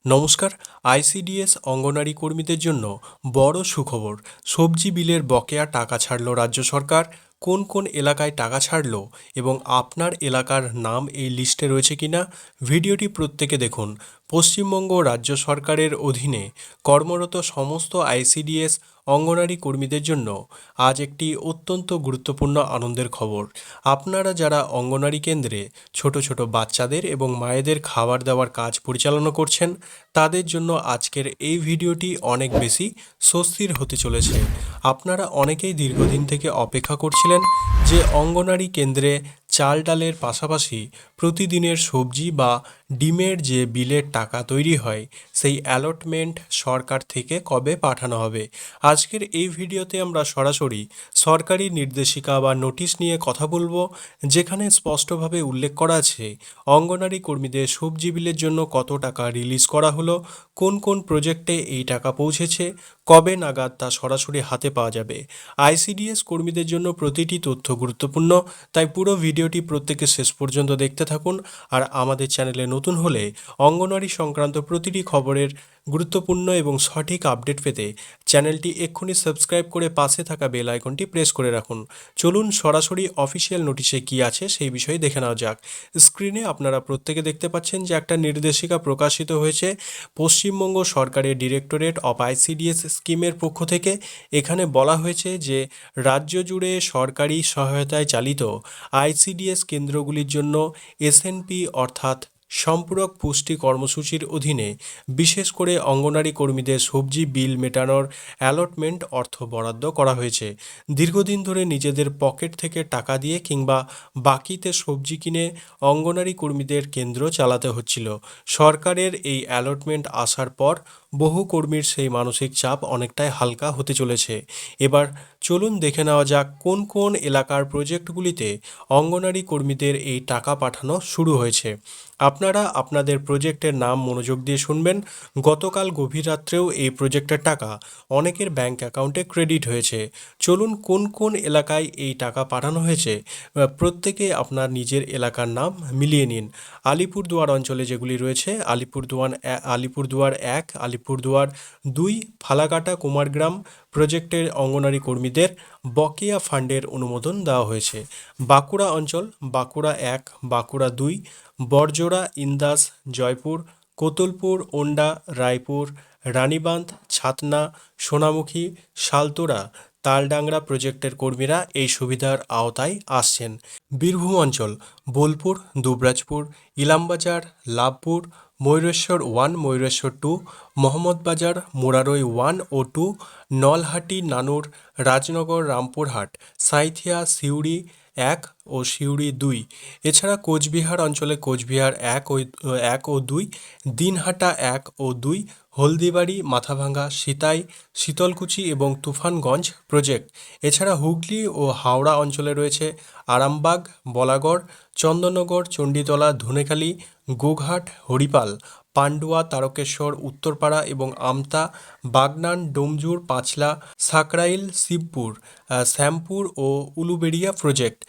নমস্কার। আইসিডিএস অঙ্গনারী কর্মীদের জন্য বড় সুখবর। সবজি বিলের বকেয়া টাকা ছাড়ল রাজ্য সরকার। কোন কোন এলাকায় টাকা ছাড়ল এবং আপনার এলাকার নাম এই লিস্টে রয়েছে কিনা ভিডিওটি প্রত্যেকে দেখুন। পশ্চিমবঙ্গ রাজ্য সরকারের অধীনে কর্মরত সমস্ত আইসিডিএস অঙ্গনারী কর্মীদের জন্য আজ একটি অত্যন্ত গুরুত্বপূর্ণ আনন্দের খবর। আপনারা যারা অঙ্গনারী কেন্দ্রে ছোট ছোট বাচ্চাদের এবং মায়েদের খাবার দেওয়ার কাজ পরিচালনা করছেন, তাদের জন্য আজকের এই ভিডিওটি অনেক বেশি স্বস্তির হতে চলেছে। আপনারা অনেকেই দীর্ঘদিন থেকে অপেক্ষা করছিলেন যে অঙ্গনারী কেন্দ্রে চাল ডালের পাশাপাশি প্রতিদিনের সবজি বা ডিমের যে বিলের টাকা তৈরি হয় সেই অ্যালটমেন্ট সরকার থেকে কবে পাঠানো হবে। আজকের এই ভিডিওতে আমরা সরাসরি সরকারি নির্দেশিকা বা নোটিশ নিয়ে কথা বলবো, যেখানে স্পষ্টভাবে উল্লেখ করা আছে অঙ্গনারী কর্মীদের সবজি বিলের জন্য কত টাকা রিলিজ করা হলো, কোন কোন প্রজেক্টে এই টাকা পৌঁছেছে, কবে নাগাদ তা সরাসরি হাতে পাওয়া যাবে। আইসিডিএস কর্মীদের জন্য প্রতিটি তথ্য গুরুত্বপূর্ণ, তাই পুরো ভিডিওটি প্রত্যেকে শেষ পর্যন্ত দেখতে থাকুন। আর আমাদের চ্যানেলে নতুন হলে অঙ্গনওয়াড়ি সংক্রান্ত প্রতিটি খবরের গুরুত্বপূর্ণ এবং সঠিক আপডেট পেতে চ্যানেলটি এক্ষুনি সাবস্ক্রাইব করে পাশে থাকা বেল আইকনটি প্রেস করে রাখুন। চলুন সরাসরি অফিসিয়াল নোটিশে কি আছে সেই বিষয়ে দেখে নেওয়া যাক। স্ক্রিনে আপনারা প্রত্যেকে দেখতে পাচ্ছেন যে একটা নির্দেশিকা প্রকাশিত হয়েছে পশ্চিমবঙ্গ সরকারের ডিরেক্টরেট অফ আইসিডিএস স্কিমের পক্ষ থেকে। এখানে বলা হয়েছে যে রাজ্য জুড়ে সরকারি সহায়তায় চালিত আইসিডিএস কেন্দ্রগুলির জন্য এসএনপি অর্থাৎ সম্পূরক পুষ্টি কর্মসূচির অধীনে বিশেষ করে অঙ্গনারী কর্মীদের সবজি বিল মেটানোর অ্যালটমেন্ট অর্থ বরাদ্দ করা হয়েছে। দীর্ঘদিন ধরে নিজেদের পকেট থেকে টাকা দিয়ে কিংবা বাকিতে সবজি কিনে অঙ্গনারী কর্মীদের কেন্দ্র চালাতে হচ্ছিল। সরকারের এই অ্যালটমেন্ট আসার পর বহু কর্মীর সেই মানসিক চাপ অনেকটাই হালকা হতে চলেছে। এবার চলুন দেখে নেওয়া যাক কোন কোন এলাকার প্রজেক্টগুলিতে অঙ্গনারী কর্মীদের এই টাকা পাঠানো শুরু হয়েছে। আপনারা আপনাদের প্রজেক্টের নাম মনোযোগ দিয়ে শুনবেন। গতকাল গভীর রাত্রেও এই প্রজেক্টের টাকা অনেকের ব্যাংক অ্যাকাউন্টে ক্রেডিট হয়েছে। চলুন কোন কোন এলাকায় এই টাকা পাঠানো হয়েছে প্রত্যেকে আপনার নিজের এলাকার নাম মিলিয়ে নিন। আলিপুরদুয়ার অঞ্চলে যেগুলি রয়েছে আলিপুরদুয়ার 1, আলিপুরদুয়ার 2, ফালাকাটা, কুমারগ্রাম প্রজেক্টের অঙ্গনারী কর্মীদের বকেয়া ফান্ডের অনুমোদন দেওয়া হয়েছে। বাঁকুড়া অঞ্চল বাঁকুড়া 1, বাঁকুড়া 2, বড়জোড়া, ইন্দাস, জয়পুর, কোতুলপুর, ওন্ডা, রায়পুর, রানীবাঁধ, ছাতনা, সোনামুখী, শালতোরা, তালডাংরা প্রজেক্টের কর্মীরা এই সুবিধার আওতায় আসছেন। বীরভূম অঞ্চল বোলপুর, দুবরাজপুর, ইলামবাজার, লাভপুর, ময়ূরেশ্বর 1, ময়ূরেশ্বর 2, মোহাম্মদবাজার, মুরারই 1 ও 2, নলহাটি, নানুর, রাজনগর, রামপুরহাট, সাঁইথিয়া, সিউড়ি 1 ও সিউড়ি 2। এছাড়া কোচবিহার অঞ্চলে কোচবিহার 1 ও 2, দিনহাটা 1 ও 2, হলদিবাড়ি, মাথাভাঙ্গা, সিতাই, শীতলকুচি এবং তুফানগঞ্জ প্রজেক্ট। এছাড়া হুগলি ও হাওড়া অঞ্চলে রয়েছে আরামবাগ, বলাগড়, চন্দননগর, চণ্ডীতলা, ধনেখালি, গোঘাট, হরিপাল, পান্ডুয়া, তারকেশ্বর, উত্তরপাড়া এবং আমতা, বাগনান, ডোমজুর, পাঁচলা, সাকরাইল, শিবপুর, শ্যামপুর ও উলুবেড়িয়া প্রজেক্ট।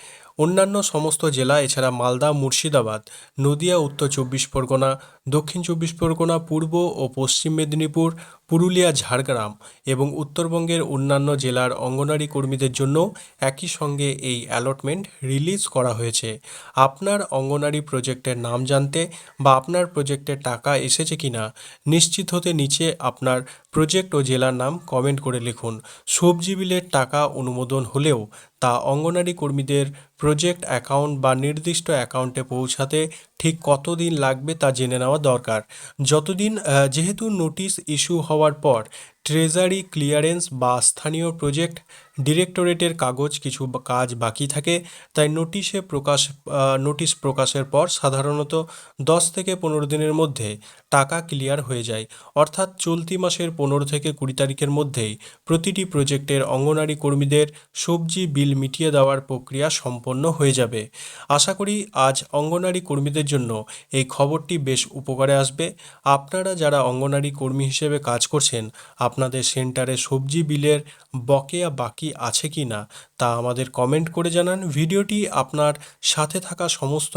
অন্যান্য সমস্ত জেলা এছাড়া মালদা, মুর্শিদাবাদ, নদিয়া, উত্তর 24 পরগনা, দক্ষিণ 24 পরগনা, পূর্ব ও পশ্চিম মেদিনীপুর, পুরুলিয়া, ঝাড়গ্রাম এবং উত্তরবঙ্গের অন্যান্য জেলার অঙ্গনারী কর্মীদের জন্য একই সঙ্গে এই অ্যালটমেন্ট রিলিজ করা হয়েছে। আপনার অঙ্গনারী প্রজেক্টের নাম জানতে বা আপনার প্রজেক্টের টাকা এসেছে কিনা নিশ্চিত হতে নিচে আপনার প্রজেক্ট ও জেলার নাম কমেন্ট করে লিখুন। সবজি বিলের টাকা অনুমোদন হলেও তা অঙ্গনারী কর্মীদের প্রজেক্ট অ্যাকাউন্ট বা নির্দিষ্ট অ্যাকাউন্টে পৌঁছাতে ঠিক কতদিন লাগবে তা জেনে নেওয়া দরকার। যেহেতু নোটিশ ইস্যু হওয়ার পর ট্রেজারি ক্লিয়ারেন্স বা স্থানীয় প্রজেক্ট ডিরেক্টরেটের কিছু কাজ বাকি থাকে, তাই নোটিশ প্রকাশের পর সাধারণত 10 থেকে 15 দিনের মধ্যে টাকা ক্লিয়ার হয়ে যায়। অর্থাৎ চলতি মাসের 15 থেকে 20 তারিখের মধ্যেই প্রতিটি প্রজেক্টের অঙ্গনারী কর্মীদের সবজি বিল মিটিয়ে দেওয়ার প্রক্রিয়া সম্পন্ন হয়ে যাবে। আশা করি আজ অঙ্গনারী কর্মীদের জন্য এই খবরটি বেশ উপকারে আসবে। আপনারা যারা অঙ্গনারী কর্মী হিসেবে কাজ করছেন, আপনাদের সেন্টারে সবজি বিলের বকেয়া বাকি আছে কি না তা আমাদের কমেন্ট করে জানান। ভিডিওটি আপনার সাথে থাকা সমস্ত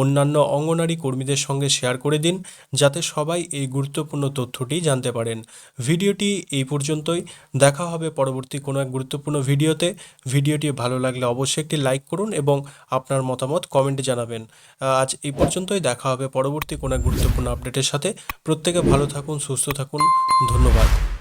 অন্যান্য অঙ্গনারী কর্মীদের সঙ্গে শেয়ার করে দিন, যাতে সবাই এই গুরুত্বপূর্ণ তথ্যটি জানতে পারেন। ভিডিওটি এই পর্যন্তই। দেখা হবে পরবর্তী কোনো এক গুরুত্বপূর্ণ ভিডিওতে। ভিডিওটি ভালো লাগলে অবশ্যই একটি লাইক করুন এবং আপনার মতামত কমেন্টে জানাবেন। আজ এই পর্যন্তই। দেখা হবে পরবর্তী কোনো এক গুরুত্বপূর্ণ আপডেটের সাথে। প্রত্যেকে ভালো থাকুন, সুস্থ থাকুন। ধন্যবাদ।